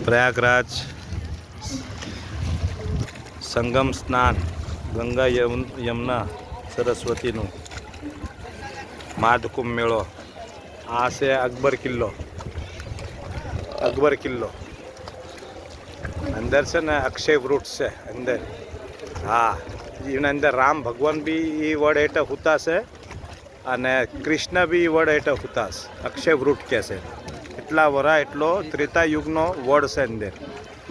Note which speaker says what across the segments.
Speaker 1: પ્રયાગરાજ સંગમ સ્નાન ગંગા યમુના સરસ્વતીનું માધકુંભ મેળો. આ છે અકબર કિલ્લો. અંદર છે ને અક્ષય વૃક્ષ છે અંદર. હા, એના અંદર રામ ભગવાન બી એ વડ હેઠળ હુતા છે અને કૃષ્ણ બી વડ હેઠળ હુતા છે. અક્ષય વૃક્ષ કહે છે. એટલા વરા એટલો ત્રેતાયુગનો વડ છે અંદર.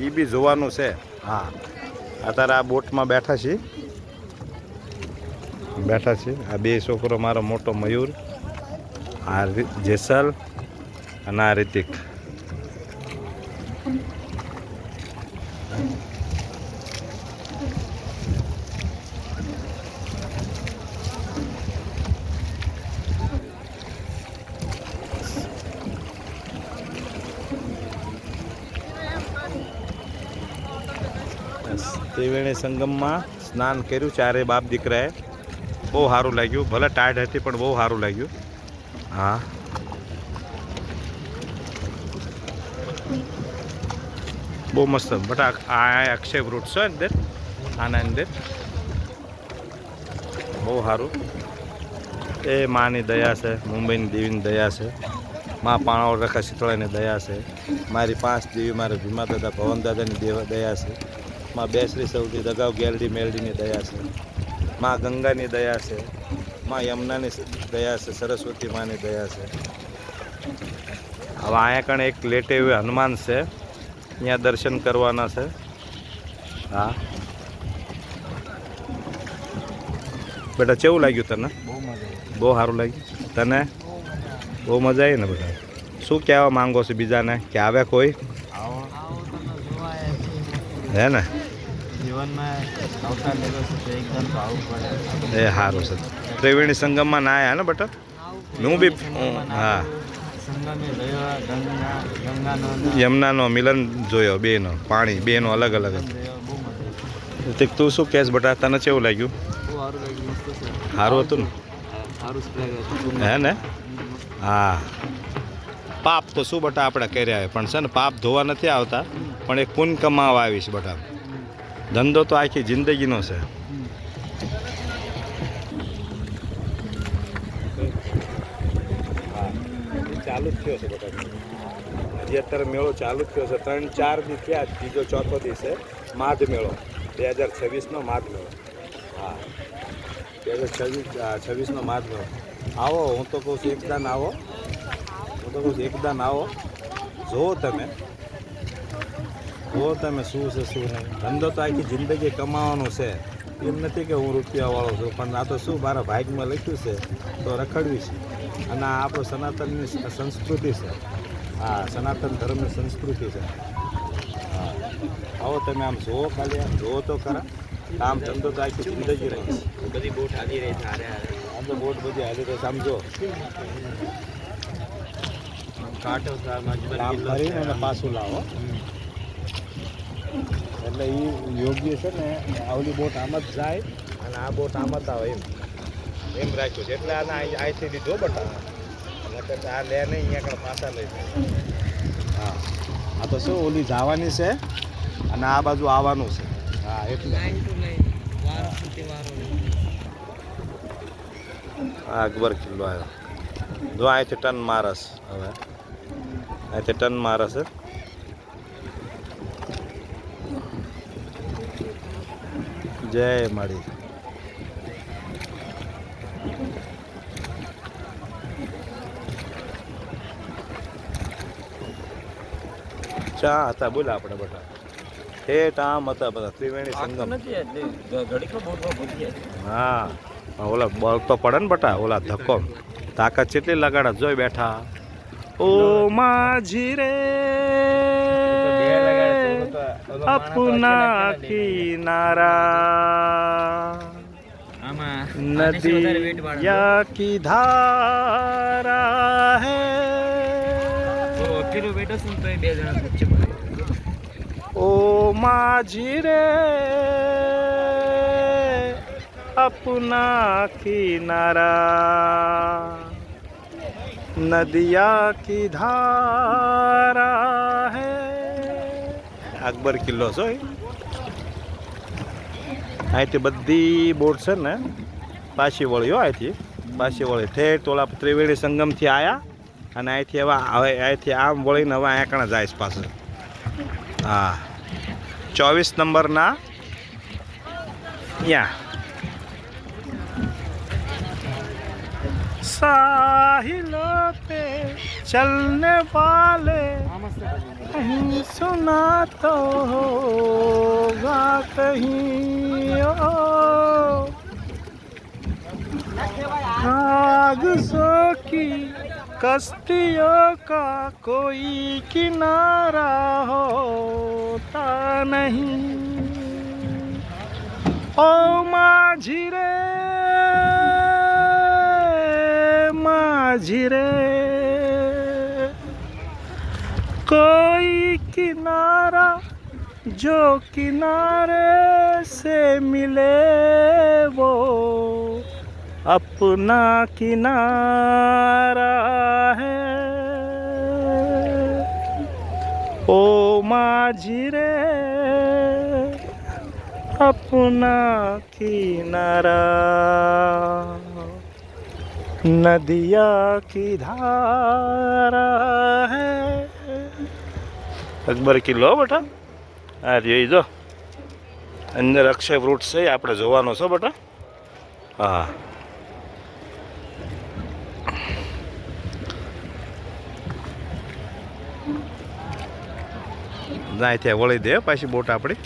Speaker 1: એ બી જોવાનું છે. હા, અત્યારે આ બોટમાં બેઠા છીએ. આ બે છોકરો, મારો મોટો મયુર, આ જેસલ અને આ રિતિક. ત્રિવેણી સંગમમાં સ્નાન કર્યું ચારે બાપ દીકરાએ. બહુ સારું લાગ્યું. ભલે ટાઈટ હતી પણ બહુ સારું લાગ્યું. હા, બહુ મસ્ત. બટ આ અક્ષય વૃક્ષ છે અંદર. આના અંદર બહુ સારું. એ માની દયા છે, મુંબઈની દેવીની દયા છે, મા પાણાવળ રેખા શીતળાની દયા છે, મારી 5 દેવી, મારા ભીમા દાદા ભવન દાદાની દયા છે, માં બેસરી સૌથી દગાવ ગેલડી મેલડીની દયા છે, માં ગંગાની દયા છે, માં યમુનાની દયા છે, સરસ્વતી માની દયા છે. હવે અહીંયા કણે એક લેટે એવું હનુમાન છે, અહીંયા દર્શન કરવાના છે. હા બેટા, કેવું લાગ્યું તને? બહુ સારું લાગ્યું. તને બહુ મજા આવી ને બધા? શું કહેવા માંગો છો બીજાને કે આવે કોઈ? હે ને? એ સારું છે. ત્રિવેણી સંગમમાં ના આવ્યા ને બેટા? હું બી. હા, યમુનાનો મિલન જોયો, બેનો પાણી, બેનો અલગ અલગ હતું. તું શું કહેશ બેટા? તને કેવું લાગ્યું? સારું હતું ને? હે ને? હા. પાપ તો શું બટા આપણે કર્યા હોય, પણ છે ને પાપ ધોવા નથી આવતા, પણ એક પુણ્ય કમાવા આવીશ બટા. ધંધો તો આખી જિંદગીનો છે. ચાલુ જ થયો છે બટા. હજી અત્યારે મેળો ચાલુ જ થયો છે. 3-4 દી થયા. ત્રીજો ચોથો દિવસે માઘ મેળો, 2026નો માઘ મેળો. હા, 2026નો માઘ મેળો. આવો, હું તો કહું છું એકદાન આવો. જુઓ તમે શું છે શું નહીં. ધંધો તો આખી જિંદગી કમાવાનો છે. એમ નથી કે હું રૂપિયાવાળો છું, પણ આ તો શું મારા ભાગમાં લખ્યું છે તો રખડવી છે. અને આ આપણો સનાતનની સંસ્કૃતિ છે. હા, સનાતન ધર્મની સંસ્કૃતિ છે. હા, આવો તમે આમ જુઓ, ખાલી આમ જુઓ તો ખરા. કામ ધંધો તો આખી જિંદગી રહી છે. બધી બોટ હાલી રહી છે. આમ તો બોટ બધી હાલી રહી. સમજો કાંટો આમ ફરીને અને પાછું લાવો. એટલે એ યોગ્ય છે ને, આવલી બોટ આમ જ જાય અને આ બોટ આમ જ આવે એમ રાખ્યું છે. એટલે આને અહીંથી લીધો બટા. આ લે નહીં, અહીંયા આગળ પાછા લઈ જાય. હા, આ તો શું ઓલી જવાની છે અને આ બાજુ આવવાનું છે. હા, એટલે આ અકબર કિલ્લો આવ્યો. જો અહીંથી ટન મારસ. હવે અહીંથી ટન મારસ. જય માળી. ચા હતા બોલા આપણે બધા. ઠેઠ આમ હતા બધા. ત્રિવેણી સંગમ. હા, ઓલા બળ તો પડે ને બટા. ઓલા ધક્કો તાકાત કેટલી લગાડા. જોઈ બેઠા. ઓ माझी रे अपना किनारा नदिया की धारा है ओ माझी रे अपना किनारा नदिया की धारा है अकबर किल्लो છો અહીંથી બધી બોટ છે ને પાછી વળ્યો અહીંથી પાછી વળી ઠેઠ ઓલા ત્રિવેણી સંગમથી આવ્યા અને અહીંથી હવે અહીંથી આમ વળીને હવે અહીંયા કણે જાય પાછળ હા 24 નંબરના यहाँ साहिलों पे चलने वाले कहीं सुना तो होगा कहीं कागजों की कश्तियों का कोई किनारा होता नहीं ओ माझी रे कोई किनारा जो किनारे से मिले वो अपना किनारा है ओ माझी रे अपना किनारा नदिया की धारा है અકબર કિલ્લો બેટા આ જોઈ જો અંદર અક્ષય વૃક્ષ છે આપણે જોવાનો છો બેટા હા જાય ત્યાં વળી દે પાછી બોટ આપણી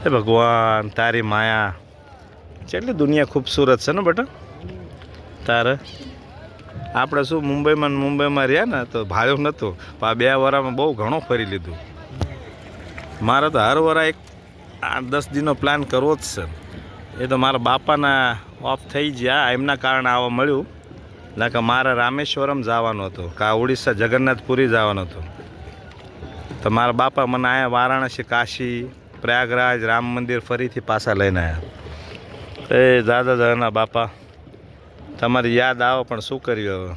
Speaker 1: હે ભગવાન તારી માયા કેટલી દુનિયા ખૂબસૂરત છે ને બેટા તારે આપણે શું મુંબઈમાં રહ્યા ને તો ભાડ્યું નહોતું પણ આ 2 વરામાં બહુ ઘણું ફરી લીધું મારે તો હર વરા એક 8-10 દિનનો પ્લાન કરવો જ છે એ તો મારા બાપાના ઓફ થઈ ગયા એમના કારણે આવવા મળ્યું ના કે મારે રામેશ્વરમ જવાનું હતું કા ઓડિશા જગન્નાથપુરી જવાનું હતું તો મારા બાપા મને અહીંયા વારાણસી કાશી પ્રયાગરાજ રામ મંદિર ફરીથી પાછા લઈને આવ્યા એ દાદા દાદાના બાપા તમારી યાદ આવે પણ શું કર્યું હવે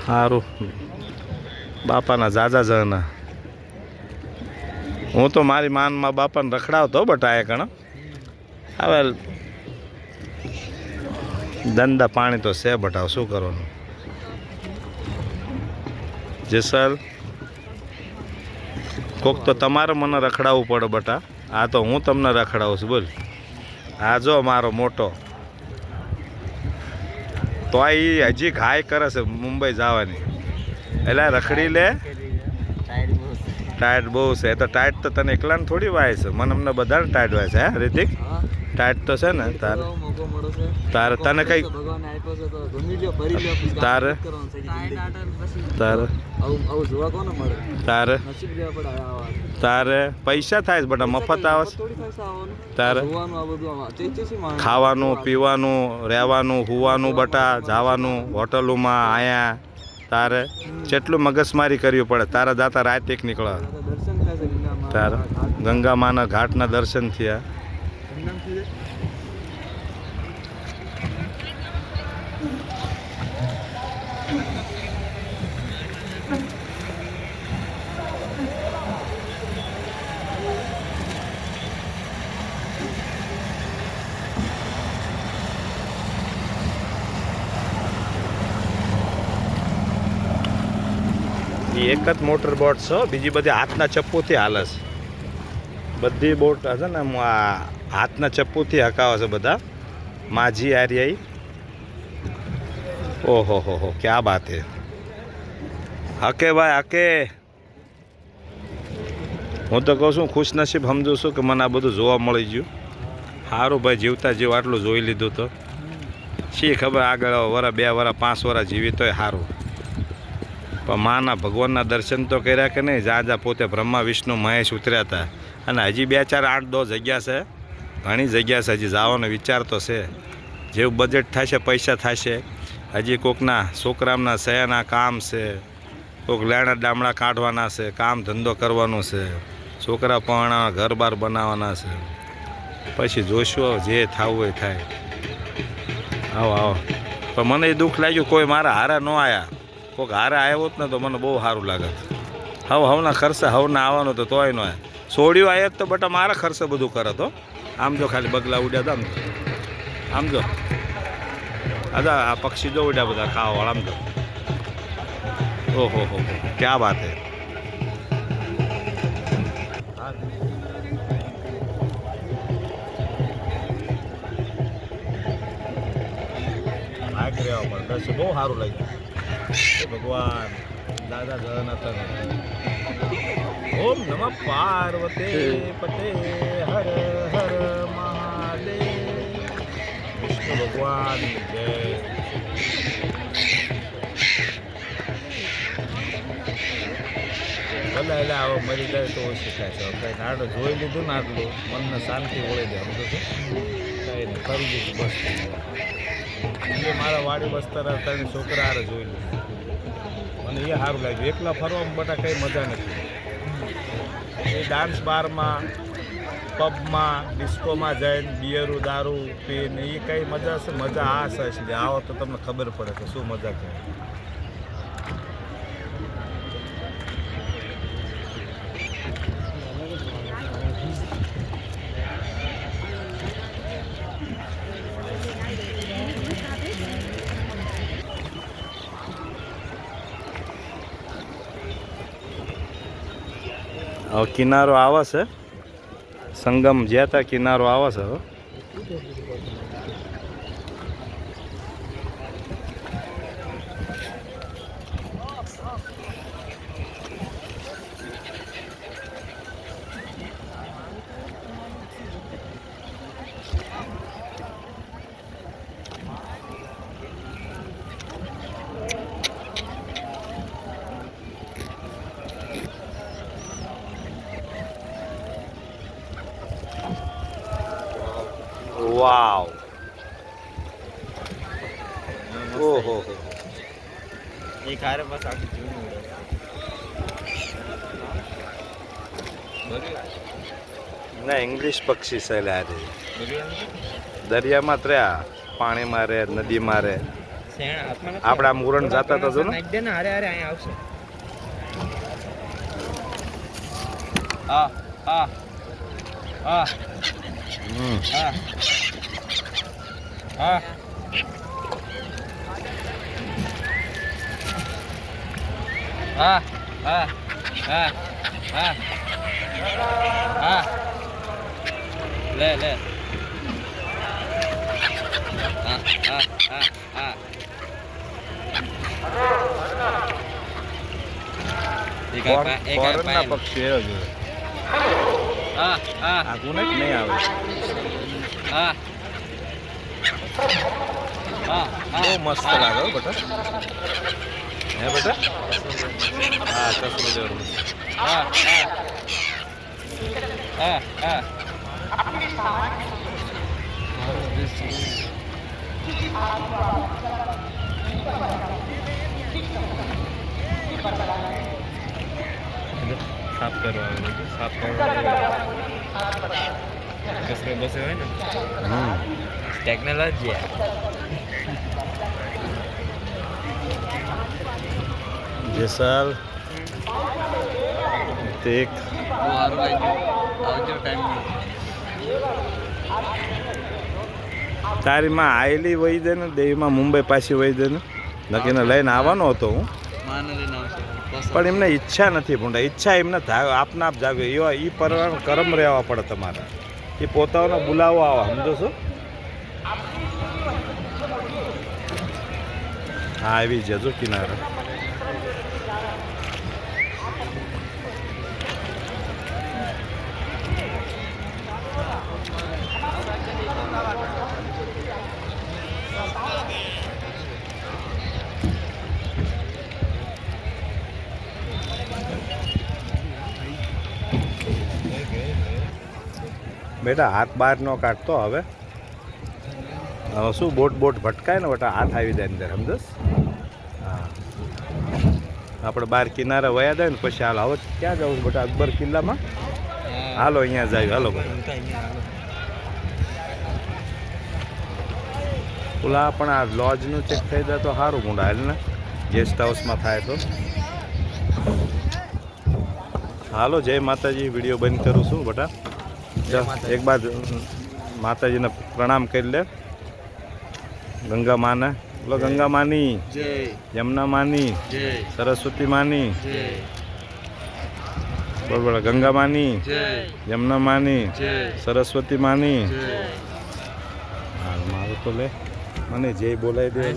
Speaker 1: સારું બાપાના જાજા જના હું તો મારી માનમાં બાપાને રખડાવતો બટા એ કણ હવે ધંધા પાણી તો છે બટાવ શું કરવાનું જેસલ કોક તો તમારે મને રખડાવવું પડે બટા આ તો હું તમને રખડાવું છું બોલ આ જો મારો મોટો તો આ હજી ઘાય કરે છે મુંબઈ જવાની એટલે રખડી લે ટાયર્ડ બહુ છે તો ટાયર્ડ તો તને એકલાને થોડી વાય છે મને અમને બધાને ટાયર્ડ વાય છે હે રિતિક ટાયર્ડ તો છે ને તારે તને કઈ તારે તારે તારે પૈસા થાય બટા મફત આવે તારે ખાવાનું પીવાનું રહેવાનું હુવાનું બટા જવાનું હોટલોમાં આયા તારે જેટલું મગજમારી કરવી પડે તારા જાતા રાત એક નીકળે તારે ગંગા માના ઘાટના દર્શન થયા એક જ મોટર બોટ છે બીજી બધી હાથના ચપ્પુથી હાલે છે બધી બોટ હશે ને આ હાથના ચપ્પુથી હકાવે છે બધા माझी आर्याई ओहो हो क्या बात है हके भाई हके હું તો કહું છું ખુશનસીબ સમજુ છું કે મને આ બધું જોવા મળી ગયું સારું ભાઈ જીવતા જીવ આટલું જોઈ લીધું તો શી ખબર આગળ વરા 2 વરા 5 વરા જીવી તોય સારું પણ માના ભગવાનના દર્શન તો કર્યા કે નહીં જ્યાં પોતે બ્રહ્મા વિષ્ણુ મહેશ ઉતર્યા હતા અને હજી 2 4 8 10 જગ્યા છે ઘણી જગ્યા છે હજી જવાનો વિચાર તો છે જેવું બજેટ થશે પૈસા થશે હજી કોકના છોકરામના સયાના કામ છે કોઈક લેણા ડામડા કાઢવાના છે, કામ ધંધો કરવાનો છે, છોકરા પરણા ઘર બાર બનાવવાના છે. પછી જોઈશું જે થવું હોય થાય. આવો આવો. પણ મને એ દુઃખ લાગ્યું કોઈ મારા હારા ન આવ્યા. કોઈક હારે આવ્યો હોત ને તો મને બહુ સારું લાગત. હવના ખર્ચે હવના આવવાનો તો તોય ન આવે. સોડિયું આવ્યા તો બટા મારા ખર્ચે બધું કરત હો. આમ જો ખાલી બગલા ઉડ્યા હતા આમ જો. અદા આ પક્ષી જો ઉડ્યા બધા ખાવાવાળા આમ જો. ઓહો હો ક્યાં વાત હે. ભાગ રહેવા પણ દર્શન બહુ સારું લાગ્યું. ભગવાન દાદા જગન્નાથ ઓમ નમઃ પાર્વતી પતે હર હર મહાદેવ. વિષ્ણુ ભગવાન જય. ભલે એટલે આવો મરી જાય તો ઓછું થાય છે. કંઈ નાડો જોઈ લીધું ને આટલું મનને શાંતિ વળે જાય. બધું કંઈ નહીં કરી દીધું બસ. મારા વાડી બસ્તર ત્રણ છોકરા હારે જોઈ લીધું. મને એ સારું લાગ્યું. એકલા ફરવામાં બટા કંઈ મજા નથી. એ ડાન્સ બારમાં પબમાં ડિસ્કોમાં જઈને બિયરું દારૂ પીને એ કંઈ મજા છે. મજા આ છે. આવો તો તમને ખબર પડે કે શું મજા કહેવાય. હવે કિનારો આવે છે. સંગમ જ્યાં ત્યાં કિનારો આવે છે. હવે વાવ. ઓહો એક હારે બસ આખી જૂનું ના ઇંગ્લિશ પક્ષી છે. લે દરિયામાં ત્ર્યા પાણીમાં રહે, નદીમાં રહે. આપણે આમ ઉરણ જતા હતા ને હારે હારે અહીંયા આવશે. હા હા હા હા હા હા હા હા હા હા લે લે હા હા હા હા એક પક્ષી હા હા આગું નહીં આવે. હા હા બહુ મસ્ત લાગે બેટા. હે બેટા હા ચશ્મો જરૂર. હા હા હા સાફ કરવા સાફ કરવા બસ હોય ને ટેકનોલોજી જેસલ તેક તારી માં આયેલી વહી દે ને દેવીમાં મુંબઈ પાછી વહી દે ને નક્કીને લઈને આવવાનો હતો હું પણ એમને ઈચ્છા નથી ભૂંડા. ઈચ્છા એમને આપના આપ જાગે એવા એ પરવાનું કરમ રહેવા પડે તમારે. એ પોતાનો બોલાવો આવા સમજો છો. હા આવી જજો કિનારે. બેટા હાથ બહાર ન કાઢતો. હવે શું બોટ ભટકાય ને બેટા હાથ આવી જાય અંદર સમજસ. હા આપણે બાર કિનારે વયા જાય ને પછી હાલ હવે ક્યાં જવું બેટા અકબર કિલ્લામાં હાલો અહીંયા જાય હાલો બધા ઓલા પણ આ લોજનું ચેક થઈ જાય તો સારું ગુંડા હાલ ને ગેસ્ટ હાઉસમાં થાય તો હાલો જય માતાજી વિડીયો બંધ કરું છું બેટા એક બાદ માતાજીને પ્રણામ કરી લે ગંગા માને બોલો ગંગા માની
Speaker 2: જય
Speaker 1: યમુના માની
Speaker 2: જય
Speaker 1: સરસ્વતી માની
Speaker 2: જય
Speaker 1: બોલ ગંગા માની
Speaker 2: જય
Speaker 1: યમુના માની
Speaker 2: જય
Speaker 1: સરસ્વતી માની
Speaker 2: જય
Speaker 1: હા મારું તો લે મને જય બોલાવી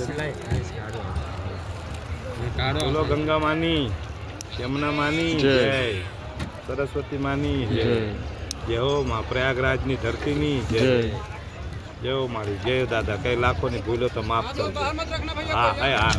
Speaker 1: દે બોલો ગંગા માની યમુના માની
Speaker 2: જય.
Speaker 1: જય સરસ્વતી માની જય જય હો માં પ્રયાગરાજની ધરતીની જય જય હો મારી જય દાદા કઈ લાખોની ભૂલો તો માફ કરજો હા હા